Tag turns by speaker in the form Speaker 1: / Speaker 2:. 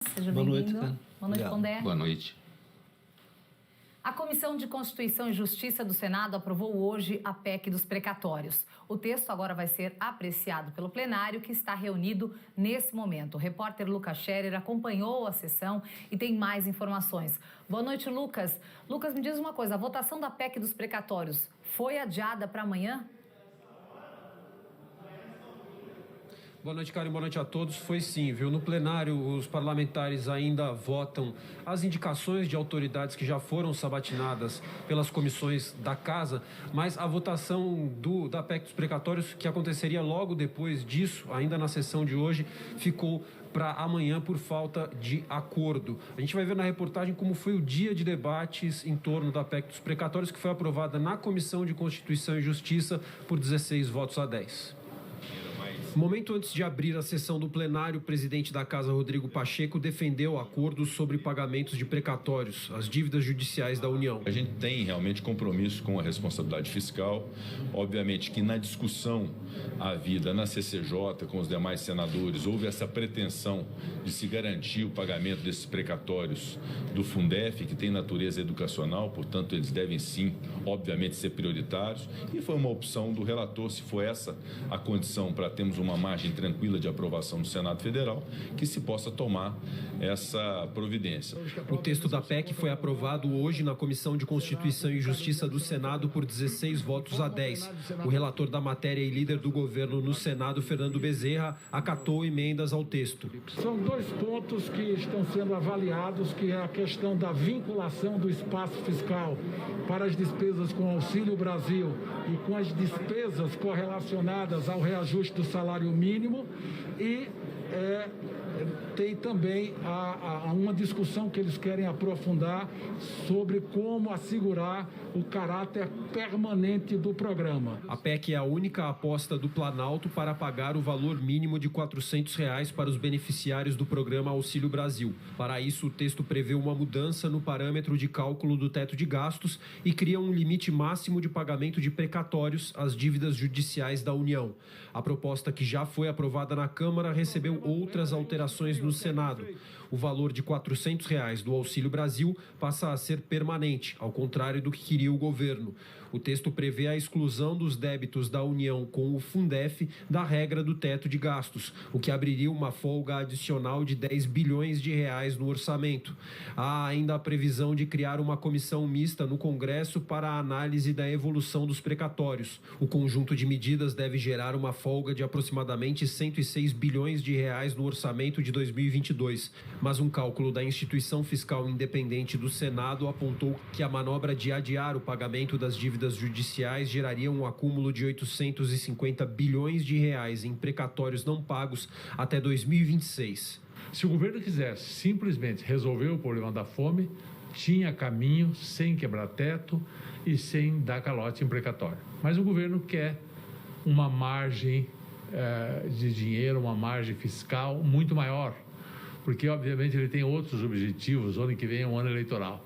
Speaker 1: Seja
Speaker 2: Boa noite,
Speaker 1: bem-vindo.
Speaker 2: cara.
Speaker 1: Boa noite, Pondé.
Speaker 3: Boa noite.
Speaker 1: A Comissão de Constituição e Justiça do Senado aprovou hoje a PEC dos precatórios. O texto agora vai ser apreciado pelo plenário, que está reunido nesse momento. O repórter Lucas Scherer acompanhou a sessão e tem mais informações. Boa noite, Lucas. Lucas, me diz uma coisa, a votação da PEC dos precatórios foi adiada para amanhã?
Speaker 2: Boa noite, Karen. Boa noite a todos. Foi sim, viu? No plenário, os parlamentares ainda votam as indicações de autoridades que já foram sabatinadas pelas comissões da Casa, mas a votação da PEC dos precatórios, que aconteceria logo depois disso, ainda na sessão de hoje, ficou para amanhã por falta de acordo. A gente vai ver na reportagem como foi o dia de debates em torno da PEC dos precatórios, que foi aprovada na Comissão de Constituição e Justiça por 16 votos a 10. Momento antes de abrir a sessão do plenário, o presidente da Casa, Rodrigo Pacheco, defendeu acordos sobre pagamentos de precatórios, as dívidas judiciais da União.
Speaker 3: A gente tem realmente compromisso com a responsabilidade fiscal. Obviamente que na discussão havida na CCJ com os demais senadores, houve essa pretensão de se garantir o pagamento desses precatórios do Fundef, que tem natureza educacional, portanto eles devem sim, obviamente, ser prioritários. E foi uma opção do relator, se for essa a condição para termos uma margem tranquila de aprovação do Senado Federal, que se possa tomar essa providência.
Speaker 2: O texto da PEC foi aprovado hoje na Comissão de Constituição e Justiça do Senado por 16 votos a 10. O relator da matéria e líder do governo no Senado, Fernando Bezerra, acatou emendas ao texto.
Speaker 4: São dois pontos que estão sendo avaliados, que é a questão da vinculação do espaço fiscal para as despesas com o Auxílio Brasil e com as despesas correlacionadas ao reajuste do salário mínimo, e tem também uma discussão que eles querem aprofundar sobre como assegurar o caráter permanente do programa.
Speaker 2: A PEC é a única aposta do Planalto para pagar o valor mínimo de R$ 400 para os beneficiários do programa Auxílio Brasil. Para isso, o texto prevê uma mudança no parâmetro de cálculo do teto de gastos e cria um limite máximo de pagamento de precatórios às dívidas judiciais da União. A proposta, que já foi aprovada na Câmara, recebeu outras alterações no Senado. O valor de R$ 400 do Auxílio Brasil passa a ser permanente, ao contrário do que queria o governo. O texto prevê a exclusão dos débitos da União com o Fundef da regra do teto de gastos, o que abriria uma folga adicional de R$ 10 bilhões no orçamento. Há ainda a previsão de criar uma comissão mista no Congresso para a análise da evolução dos precatórios. O conjunto de medidas deve gerar uma folga de aproximadamente R$ 106 bilhões no orçamento de 2022. Mas um cálculo da Instituição Fiscal Independente do Senado apontou que a manobra de adiar o pagamento das dívidas judiciais geraria um acúmulo de R$ 850 bilhões em precatórios não pagos até 2026.
Speaker 5: Se o governo quisesse simplesmente resolver o problema da fome, tinha caminho sem quebrar teto e sem dar calote em precatório. Mas o governo quer uma margem de dinheiro, uma margem fiscal muito maior, porque obviamente ele tem outros objetivos. O ano que vem é um ano eleitoral.